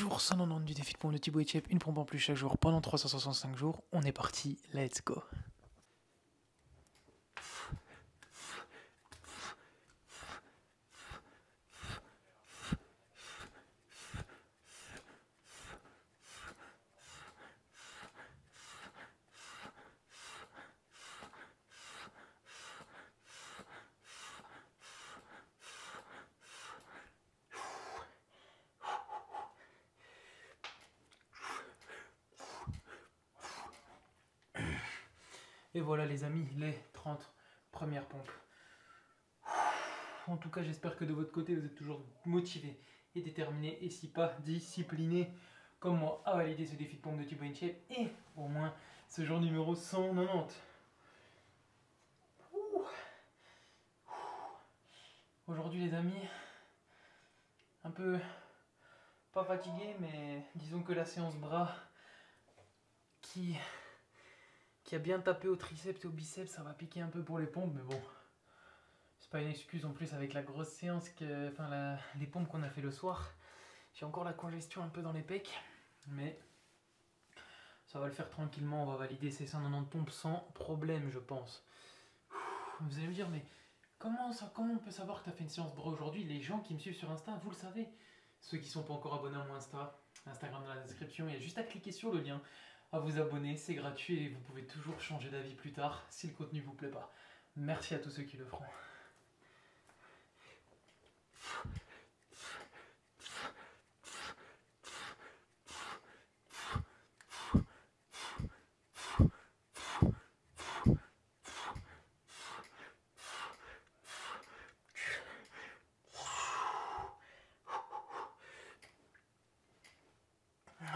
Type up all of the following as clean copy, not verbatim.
Jour 190 du défi de pompe de Thibaut Etchep, une pompe en plus chaque jour pendant 365 jours. On est parti, let's go. Et voilà les amis, les 30 premières pompes. En tout cas, j'espère que de votre côté, vous êtes toujours motivé et déterminé, et si pas, discipliné comme moi à valider ce défi de pompe de Thibaut Etchep et au moins ce jour numéro 190. Aujourd'hui les amis, un peu pas fatigué, mais disons que la séance bras qui a bien tapé au triceps et au biceps, ça va piquer un peu pour les pompes, mais bon, c'est pas une excuse en plus avec la grosse séance, les pompes qu'on a fait le soir. J'ai encore la congestion un peu dans les pecs, mais ça va le faire tranquillement, on va valider ces 190 pompes sans problème, je pense. Vous allez me dire, mais comment on peut savoir que tu as fait une séance bras aujourd'hui? Les gens qui me suivent sur Insta, vous le savez. Ceux qui ne sont pas encore abonnés à mon Instagram dans la description, il y a juste à cliquer sur le lien, à vous abonner, c'est gratuit et vous pouvez toujours changer d'avis plus tard si le contenu ne vous plaît pas. Merci à tous ceux qui le feront.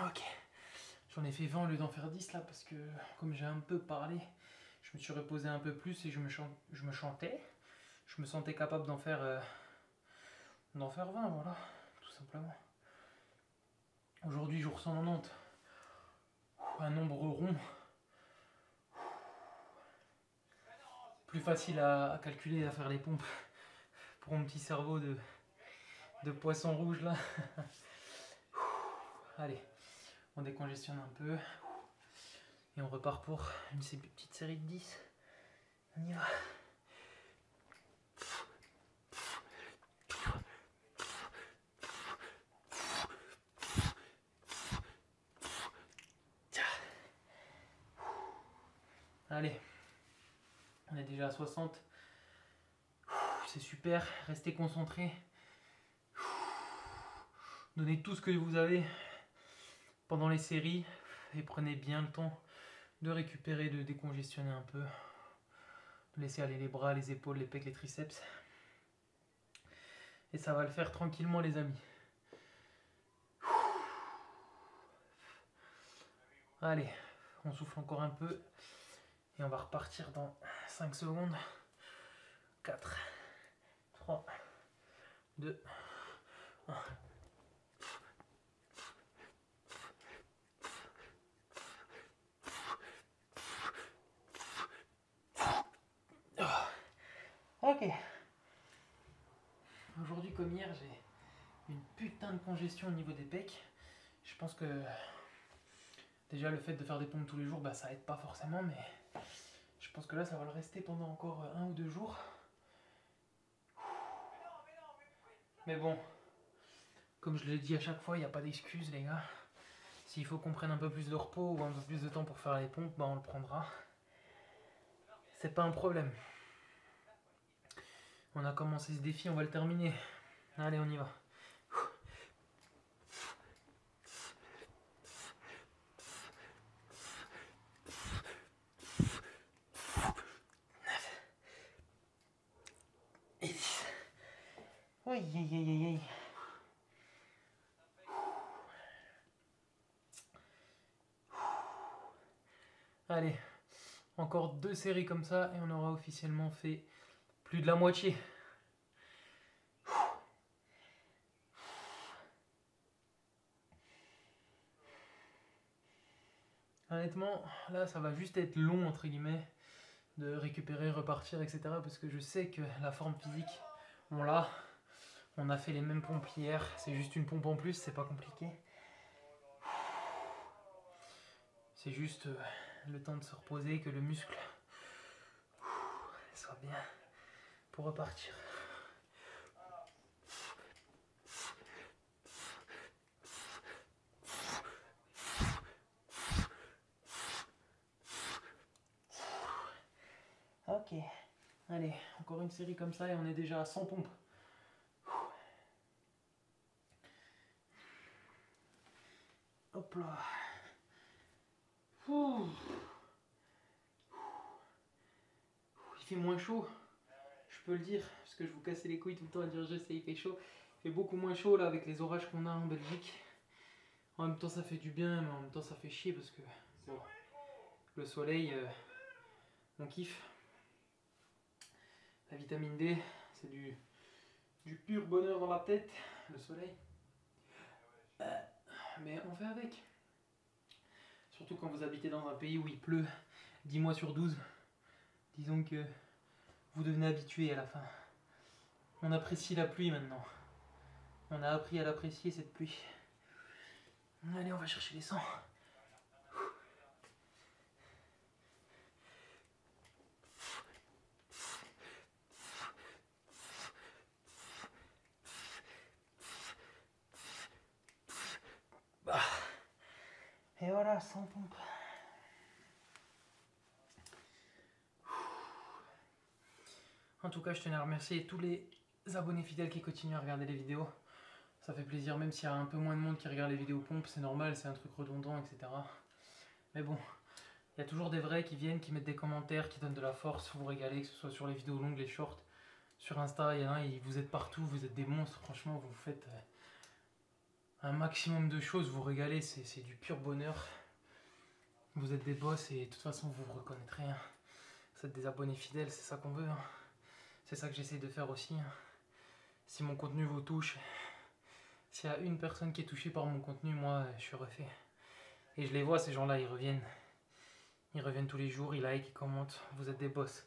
Ok, j'en ai fait 20 au lieu d'en faire 10 là parce que comme j'ai un peu parlé, je me suis reposé un peu plus et je me sentais capable d'en faire 20, voilà, tout simplement. Aujourd'hui, jour 190, un nombre rond, plus facile à calculer, à faire les pompes pour mon petit cerveau de poisson rouge là. Allez, on décongestionne un peu et on repart pour une petite série de 10. On y va. Allez, on est déjà à 60. C'est super, restez concentrés. Donnez tout ce que vous avez pendant les séries et prenez bien le temps de récupérer, de décongestionner un peu. De laisser aller les bras, les épaules, les pecs, les triceps. Et ça va le faire tranquillement les amis. Allez, on souffle encore un peu et on va repartir dans 5 secondes. 4, 3, 2, 1. Ok. Aujourd'hui comme hier, j'ai une putain de congestion au niveau des pecs. Je pense que déjà le fait de faire des pompes tous les jours, bah, ça aide pas forcément, mais je pense que là ça va le rester pendant encore 1 ou 2 jours. Mais bon, comme je l'ai dit à chaque fois, il n'y a pas d'excuse les gars. S'il faut qu'on prenne un peu plus de repos ou un peu plus de temps pour faire les pompes, bah on le prendra. C'est pas un problème. On a commencé ce défi, on va le terminer. Allez, on y va. Et 10. Oui, aïe, aïe, aïe, aïe. Allez, encore 2 séries comme ça et on aura officiellement fait plus de la moitié. Honnêtement, là ça va juste être long entre guillemets de récupérer, repartir, etc. Parce que je sais que la forme physique, on l'a. On a fait les mêmes pompes hier, c'est juste une pompe en plus, c'est pas compliqué. C'est juste le temps de se reposer, que le muscle soit bien pour repartir. Ok, allez, encore une série comme ça et on est déjà à 100 pompes. Hop là. Il fait moins chaud, je peux le dire, parce que je vous cassais les couilles tout le temps à dire je sais, il fait chaud. Il fait beaucoup moins chaud là avec les orages qu'on a en Belgique. En même temps ça fait du bien, mais en même temps ça fait chier parce que bon, le soleil, on kiffe. La vitamine D, c'est du pur bonheur dans la tête, le soleil. Mais on fait avec. Surtout quand vous habitez dans un pays où il pleut 10 mois sur 12. Disons que vous devenez habitué à la fin. On apprécie la pluie maintenant. On a appris à l'apprécier cette pluie. Allez, on va chercher les 100. Et voilà, 100 pompes. En tout cas, je tenais à remercier tous les abonnés fidèles qui continuent à regarder les vidéos. Ça fait plaisir, même s'il y a un peu moins de monde qui regarde les vidéos pompes, c'est normal, c'est un truc redondant, etc. Mais bon, il y a toujours des vrais qui viennent, qui mettent des commentaires, qui donnent de la force, vous régalez, que ce soit sur les vidéos longues, les shorts. Sur Insta, il y en a, vous êtes partout, vous êtes des monstres, franchement, vous faites un maximum de choses, vous régalez, c'est du pur bonheur. Vous êtes des boss et de toute façon, vous vous reconnaîtrez. Hein. Vous êtes des abonnés fidèles, c'est ça qu'on veut. Hein. C'est ça que j'essaie de faire aussi. Hein. Si mon contenu vous touche, s'il y a une personne qui est touchée par mon contenu, moi, je suis refait. Et je les vois, ces gens-là, ils reviennent. Ils reviennent tous les jours, ils like, ils commentent. Vous êtes des boss.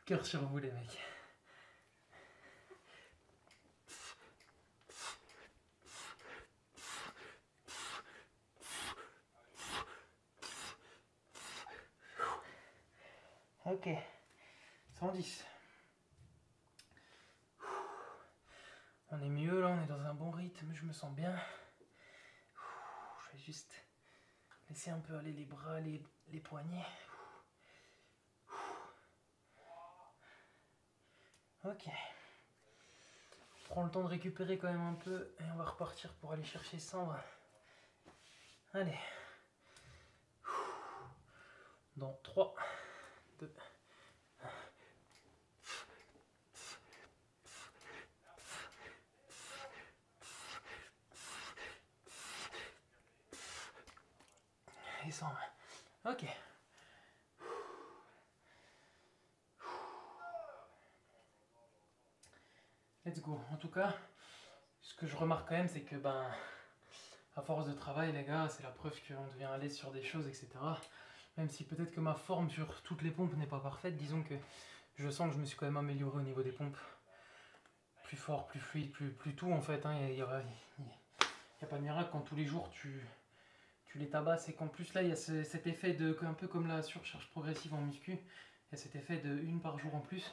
Cœur sur vous, les mecs. Ok. 110. On est mieux là, on est dans un bon rythme, je me sens bien. Je vais juste laisser un peu aller les bras, les poignets. Ok. On prend le temps de récupérer quand même un peu et on va repartir pour aller chercher 100. Allez. Dans 3, 2, 1. Et 100. Ok. Let's go. En tout cas, ce que je remarque quand même, c'est que à force de travail, les gars, c'est la preuve qu'on devient à l'aise sur des choses, etc. Même si peut-être que ma forme sur toutes les pompes n'est pas parfaite, disons que je sens que je me suis quand même amélioré au niveau des pompes. Plus fort, plus fluide, plus tout en fait. Il n'y a pas de miracle quand tous les jours tu les tabasses et qu'en plus là il y a cet effet de, un peu comme la surcharge progressive en muscu, il y a cet effet de une par jour en plus.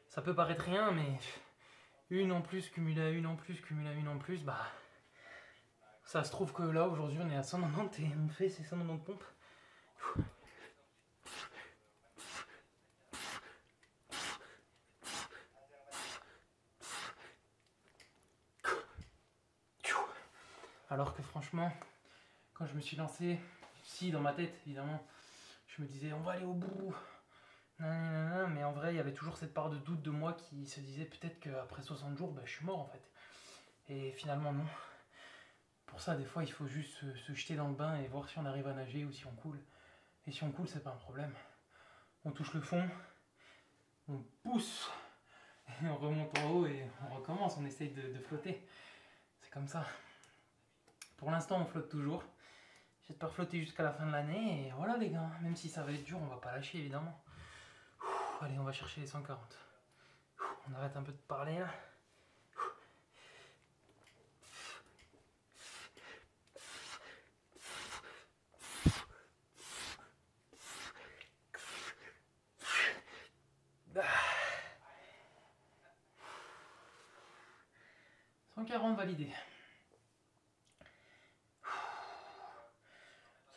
Ça peut paraître rien, mais une en plus, cumulée à une en plus, cumulée à une en plus, ça se trouve que là aujourd'hui on est à 190 et on fait ces 190 pompes. Alors que franchement, quand je me suis lancé, si dans ma tête évidemment, je me disais on va aller au bout, mais en vrai il y avait toujours cette part de doute de moi qui se disait peut-être qu'après 60 jours je suis mort en fait. Et finalement non. Pour ça des fois il faut juste se jeter dans le bain et voir si on arrive à nager ou si on coule. Et si on coule c'est pas un problème. On touche le fond, on pousse, et on remonte en haut et on recommence, on essaye de flotter. C'est comme ça. Pour l'instant on flotte toujours. J'espère flotter jusqu'à la fin de l'année et voilà les gars, même si ça va être dur, on va pas lâcher évidemment. Allez, on va chercher les 140. On arrête un peu de parler là. 140 validés.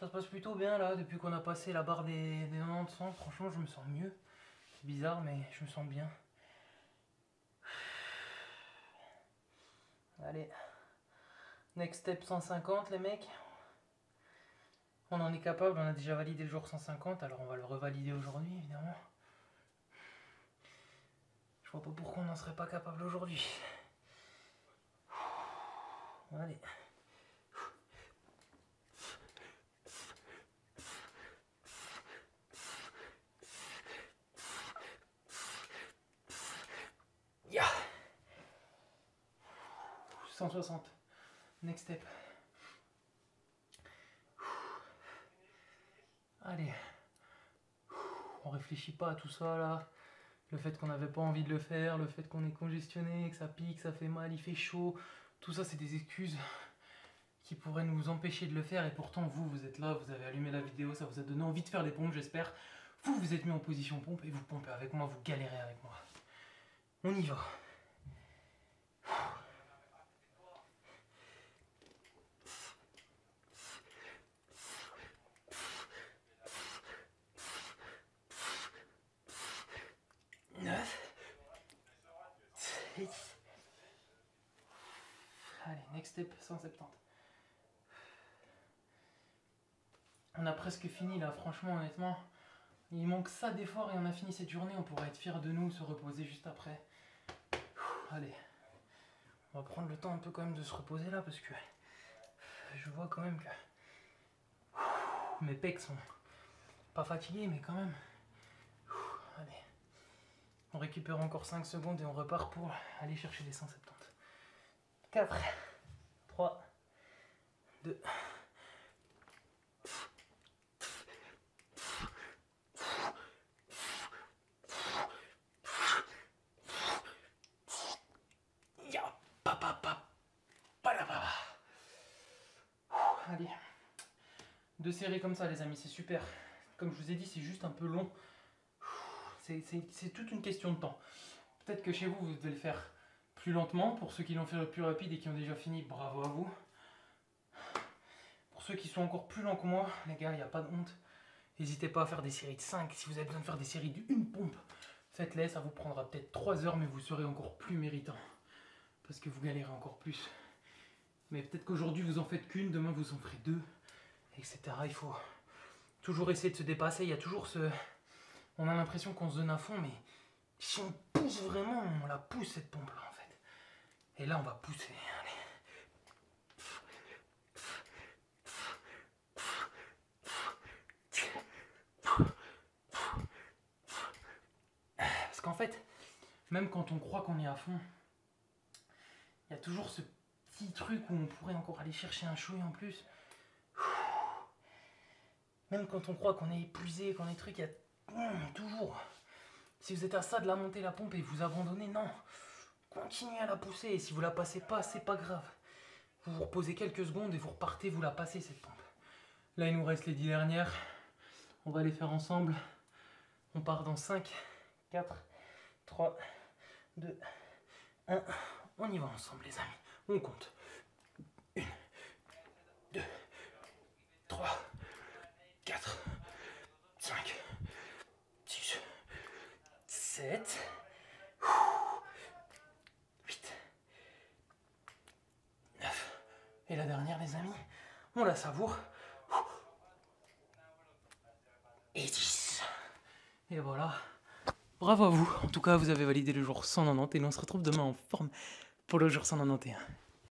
Ça se passe plutôt bien là, depuis qu'on a passé la barre des 90-100, franchement je me sens mieux. C'est bizarre mais je me sens bien. Allez, next step 150 les mecs. On en est capable, on a déjà validé le jour 150, alors on va le revalider aujourd'hui évidemment. Je vois pas pourquoi on n'en serait pas capable aujourd'hui. Allez. Yeah. 160. Next step. Allez. On réfléchit pas à tout ça là. Le fait qu'on n'avait pas envie de le faire, le fait qu'on est congestionné, que ça pique, ça fait mal, il fait chaud. Tout ça c'est des excuses qui pourraient nous empêcher de le faire. Et pourtant vous êtes là, vous avez allumé la vidéo, ça vous a donné envie de faire des pompes j'espère. Vous êtes mis en position pompe et vous pompez avec moi, vous galérez avec moi. On y va. Allez, next step, 170. On a presque fini là, franchement, honnêtement. Il manque ça d'effort et on a fini cette journée. On pourrait être fiers de nous, se reposer juste après. Allez, on va prendre le temps un peu quand même de se reposer là parce que je vois quand même que mes pecs sont pas fatigués, mais quand même. Allez, on récupère encore 5 secondes et on repart pour aller chercher les 170. 4, 3, 2. Allez, 2 séries comme ça les amis, c'est super. Comme je vous ai dit, c'est juste un peu long. C'est toute une question de temps. Peut-être que chez vous, vous devez le faire plus lentement. Pour ceux qui l'ont fait le plus rapide et qui ont déjà fini, bravo à vous. Pour ceux qui sont encore plus lents que moi, les gars, il n'y a pas de honte. N'hésitez pas à faire des séries de 5. Si vous avez besoin de faire des séries d'une pompe, faites-les. Ça vous prendra peut-être 3 heures, mais vous serez encore plus méritant. Parce que vous galérez encore plus. Mais peut-être qu'aujourd'hui, vous en faites qu'une, demain, vous en ferez 2, etc. Il faut toujours essayer de se dépasser. Il y a toujours ce... On a l'impression qu'on se donne à fond, mais si on pousse vraiment, on la pousse cette pompe-là, en fait. Et là, on va pousser. Allez. Parce qu'en fait, même quand on croit qu'on est à fond, il y a toujours ce petit truc où on pourrait encore aller chercher un chouille en plus. Même quand on croit qu'on est épuisé, qu'on est truc, il y a toujours. Si vous êtes à ça de la monter la pompe et vous abandonnez, non. Continuez à la pousser et si vous la passez pas, c'est pas grave. Vous vous reposez quelques secondes et vous repartez, vous la passez cette pompe. Là, il nous reste les 10 dernières. On va les faire ensemble. On part dans 5, 4, 3, 2, 1. On y va ensemble les amis. On compte. 1, 2, 3, 4, 5, 6, 7, 8, 9. Et la dernière les amis, on la savoure. Et 10. Et voilà. Bravo à vous. En tout cas, vous avez validé le jour 190 et on se retrouve demain en forme pour le jour 191.